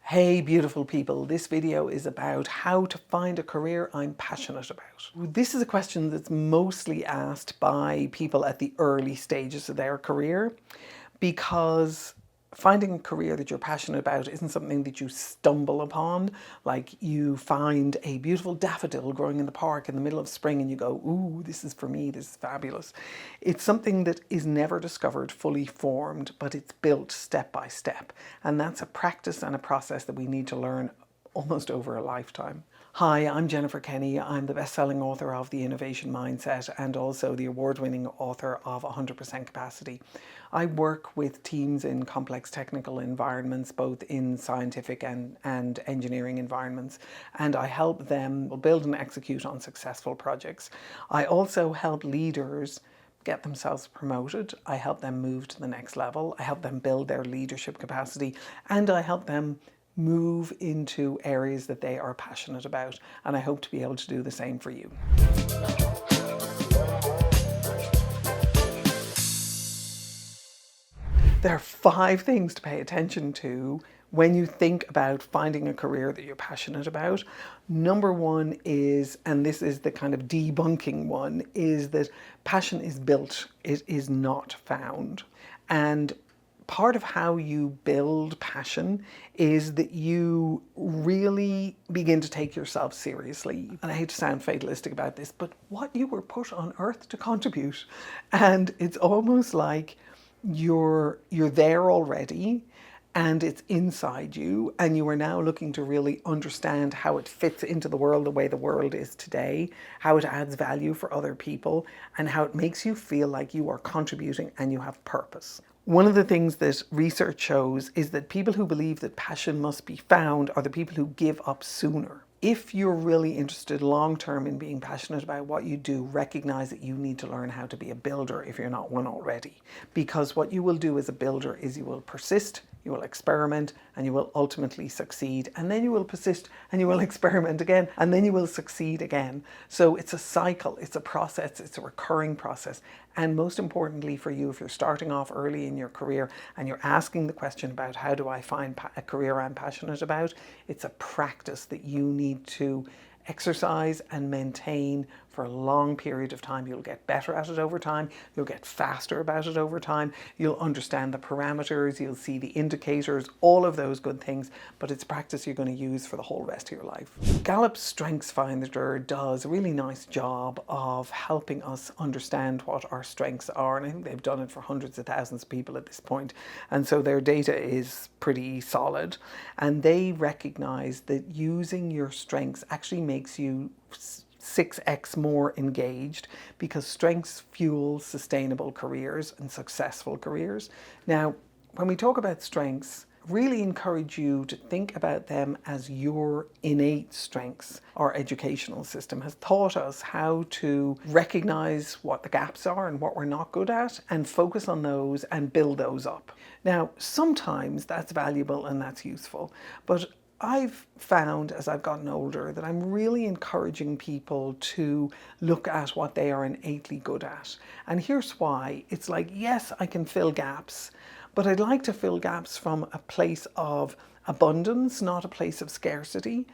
Hey beautiful people, this video is about how to find a career I'm passionate about. This is a question that's mostly asked by people at the early stages of their career because finding a career that you're passionate about isn't something that you stumble upon, like you find a beautiful daffodil growing in the park in the middle of spring and you go, ooh, this is for me, this is fabulous. It's something that is never discovered, fully formed, but it's built step by step. And that's a practice and a process that we need to learn almost over a lifetime. Hi, I'm Jennifer Kenny. I'm the best-selling author of The Innovation Mindset and also the award-winning author of 100% Capacity. I work with teams in complex technical environments, both in scientific and engineering environments, and I help them build and execute on successful projects. I also help leaders get themselves promoted. I help them move to the next level. I help them build their leadership capacity, and I help them move into areas that they are passionate about, and I hope to be able to do the same for you. There are 5 things to pay attention to when you think about finding a career that you're passionate about. Number 1 is, and this is the kind of debunking one, is that passion is built, it is not found. And part of how you build passion is that you really begin to take yourself seriously. And I hate to sound fatalistic about this, but what you were put on earth to contribute. And it's almost like you're there already and it's inside you, and you are now looking to really understand how it fits into the world the way the world is today, how it adds value for other people, and how it makes you feel like you are contributing and you have purpose. One of the things that research shows is that people who believe that passion must be found are the people who give up sooner. If you're really interested long-term in being passionate about what you do, recognize that you need to learn how to be a builder if you're not one already. Because what you will do as a builder is you will persist, you will experiment, and you will ultimately succeed. And then you will persist and you will experiment again, and then you will succeed again. So it's a cycle, it's a process, it's a recurring process. And most importantly for you, if you're starting off early in your career and you're asking the question about how do I find a career I'm passionate about, it's a practice that you need to exercise and maintain for a long period of time. You'll get better at it over time. You'll get faster about it over time. You'll understand the parameters. You'll see the indicators, all of those good things, but it's practice you're going to use for the whole rest of your life. Gallup's Strengths Finder does a really nice job of helping us understand what our strengths are, and I think they've done it for hundreds of thousands of people at this point, and so their data is pretty solid, and they recognize that using your strengths actually makes you 6x more engaged, because strengths fuel sustainable careers and successful careers. Now, when we talk about strengths, really encourage you to think about them as your innate strengths. Our educational system has taught us how to recognize what the gaps are and what we're not good at and focus on those and build those up. Now, sometimes that's valuable and that's useful, but I've found as I've gotten older that I'm really encouraging people to look at what they are innately good at. And here's why. It's like, yes, I can fill gaps, but I'd like to fill gaps from a place of abundance, not a place of scarcity.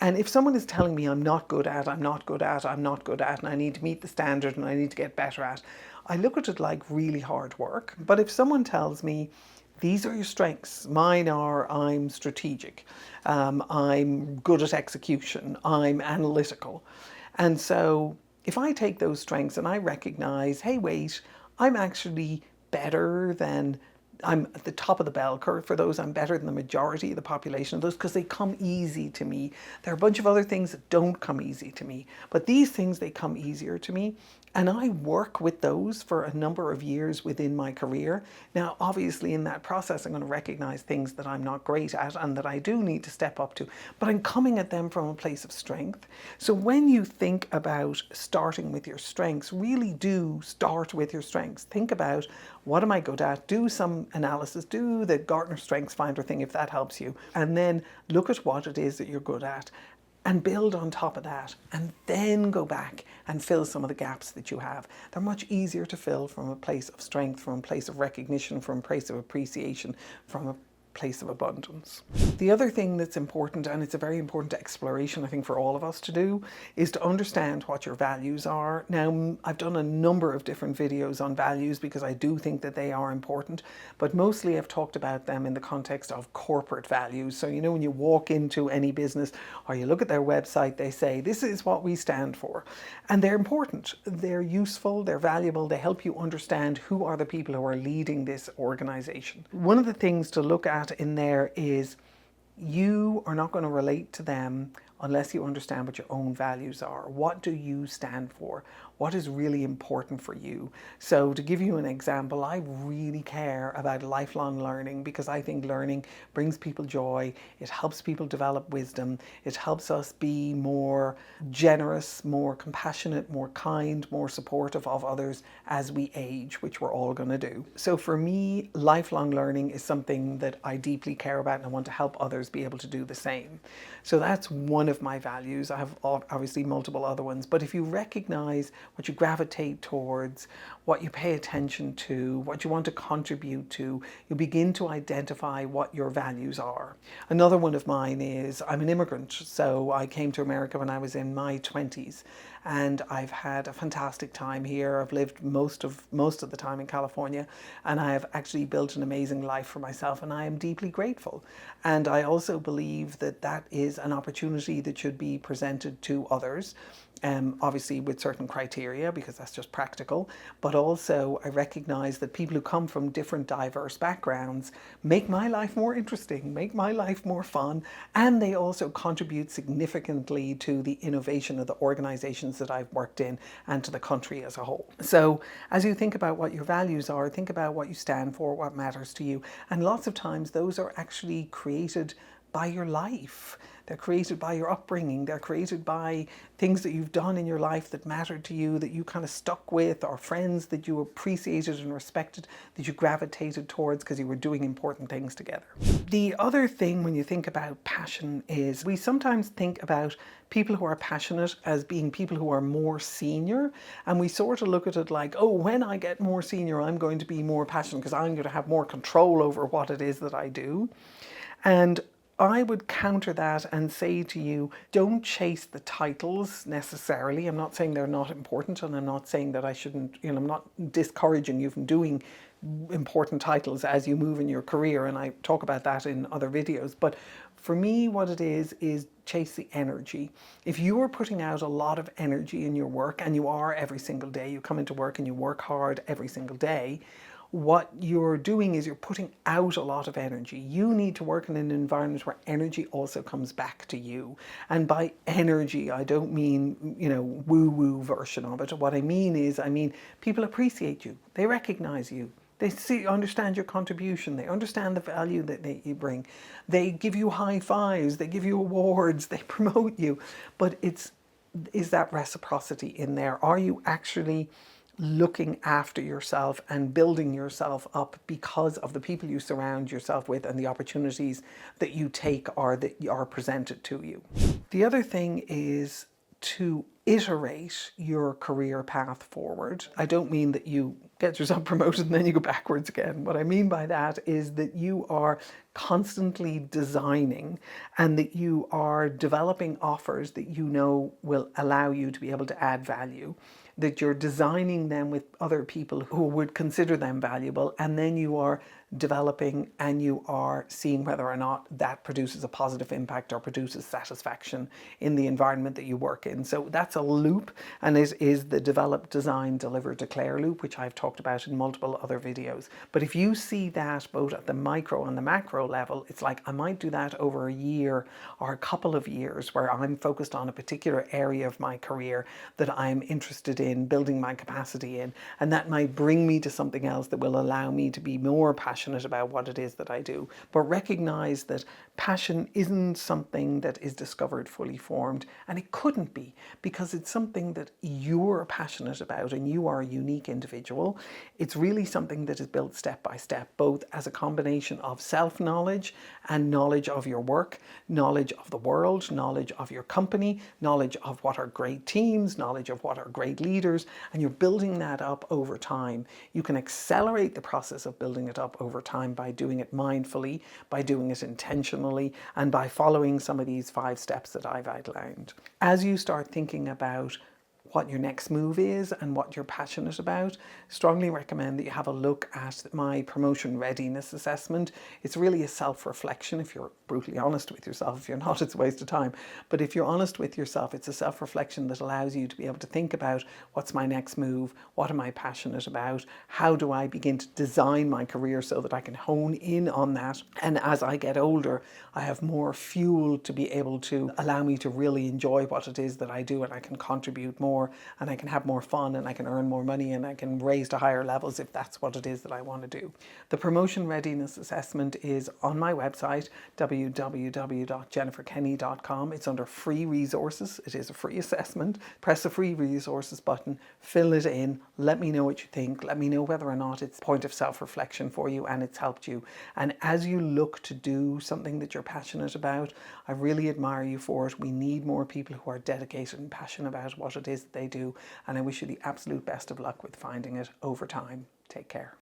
And if someone is telling me I'm not good at, and I need to meet the standard and I need to get better at, I look at it like really hard work. But if someone tells me, these are your strengths. Mine are, I'm strategic, I'm good at execution, I'm analytical. And so if I take those strengths and I recognize, hey, wait, I'm actually better than, I'm at the top of the bell curve for those, I'm better than the majority of the population of those because they come easy to me. There are a bunch of other things that don't come easy to me, but these things, they come easier to me. And I work with those for a number of years within my career. Now, obviously in that process, I'm going to recognize things that I'm not great at and that I do need to step up to, but I'm coming at them from a place of strength. So when you think about starting with your strengths, really do start with your strengths. Think about, what am I good at? Do some analysis, do the Gartner Strengths Finder thing if that helps you, and then look at what it is that you're good at and build on top of that, and then go back and fill some of the gaps that you have. They're much easier to fill from a place of strength, from a place of recognition, from a place of appreciation, from a place of abundance. The other thing that's important, and it's a very important exploration I think for all of us to do, is to understand what your values are. Now, I've done a number of different videos on values because I do think that they are important, but mostly I've talked about them in the context of corporate values. So you know, when you walk into any business or you look at their website, they say this is what we stand for, and they're important, they're useful, they're valuable, they help you understand who are the people who are leading this organization. One of the things to look at in there is you are not going to relate to them unless you understand what your own values are. What do you stand for? What is really important for you? So to give you an example, I really care about lifelong learning because I think learning brings people joy. It helps people develop wisdom. It helps us be more generous, more compassionate, more kind, more supportive of others as we age, which we're all going to do. So for me, lifelong learning is something that I deeply care about, and I want to help others be able to do the same. So that's one of my values. I have obviously multiple other ones, but if you recognize what you gravitate towards, what you pay attention to, what you want to contribute to, you begin to identify what your values are. Another one of mine is I'm an immigrant, so I came to America when I was in my 20s, and I've had a fantastic time here. I've lived most of the time in California, and I have actually built an amazing life for myself, and I am deeply grateful. And I also believe that that is an opportunity that should be presented to others. Obviously with certain criteria, because that's just practical, but also I recognize that people who come from different diverse backgrounds make my life more interesting, make my life more fun, and they also contribute significantly to the innovation of the organizations that I've worked in and to the country as a whole. So as you think about what your values are, think about what you stand for, what matters to you, and lots of times those are actually created by your life. They're created by your upbringing. They're created by things that you've done in your life that mattered to you, that you kind of stuck with, or friends that you appreciated and respected, that you gravitated towards because you were doing important things together. The other thing when you think about passion is we sometimes think about people who are passionate as being people who are more senior, and we sort of look at it like, oh, when I get more senior, I'm going to be more passionate because I'm going to have more control over what it is that I do. And I would counter that and say to you, don't chase the titles necessarily. I'm not saying they're not important, and I'm not saying that I shouldn't, I'm not discouraging you from doing important titles as you move in your career, and I talk about that in other videos. But for me, what it is chase the energy. If you are putting out a lot of energy in your work, and you are every single day, you come into work and you work hard every single day, what you're doing is you're putting out a lot of energy. You need to work in an environment where energy also comes back to you. And by energy, I don't mean, woo-woo version of it. What I mean is, people appreciate you. They recognize you. They understand your contribution. They understand the value that you bring. They give you high fives. They give you awards. They promote you. But is that reciprocity in there? Are you actually looking after yourself and building yourself up because of the people you surround yourself with and the opportunities that you take or that are presented to you? The other thing is to iterate your career path forward. I don't mean that you get yourself promoted and then you go backwards again. What I mean by that is that you are constantly designing and that you are developing offers that you know will allow you to be able to add value, that you're designing them with other people who would consider them valuable, and then you are developing and you are seeing whether or not that produces a positive impact or produces satisfaction in the environment that you work in. So that's a loop, and it is the develop, design, deliver, declare loop, which I've talked about in multiple other videos. But if you see that both at the micro and the macro level, it's like I might do that over a year or a couple of years where I'm focused on a particular area of my career that I'm interested in building my capacity in, and that might bring me to something else that will allow me to be more passionate about what it is that I do. But recognize that passion isn't something that is discovered fully formed, and it couldn't be, because it's something that you're passionate about and you are a unique individual. It's really something that is built step by step, both as a combination of self-knowledge and knowledge of your work, knowledge of the world, knowledge of your company, knowledge of what are great teams, knowledge of what are great leaders, and you're building that up over time. You can accelerate the process of building it up over over time by doing it mindfully, by doing it intentionally, and by following some of these 5 steps that I've outlined. As you start thinking about what your next move is and what you're passionate about, strongly recommend that you have a look at my promotion readiness assessment. It's really a self-reflection, if you're brutally honest with yourself. If you're not, it's a waste of time. But if you're honest with yourself, it's a self-reflection that allows you to be able to think about what's my next move, what am I passionate about, how do I begin to design my career so that I can hone in on that. And as I get older, I have more fuel to be able to allow me to really enjoy what it is that I do, and I can contribute more, and I can have more fun, and I can earn more money, and I can raise to higher levels if that's what it is that I want to do. The promotion readiness assessment is on my website, www.jenniferkenny.com. It's under free resources. It is a free assessment. Press the free resources button, fill it in, let me know what you think, let me know whether or not it's a point of self-reflection for you and it's helped you. And as you look to do something that you're passionate about, I really admire you for it. We need more people who are dedicated and passionate about what it is that they do, and I wish you the absolute best of luck with finding it over time. Take care.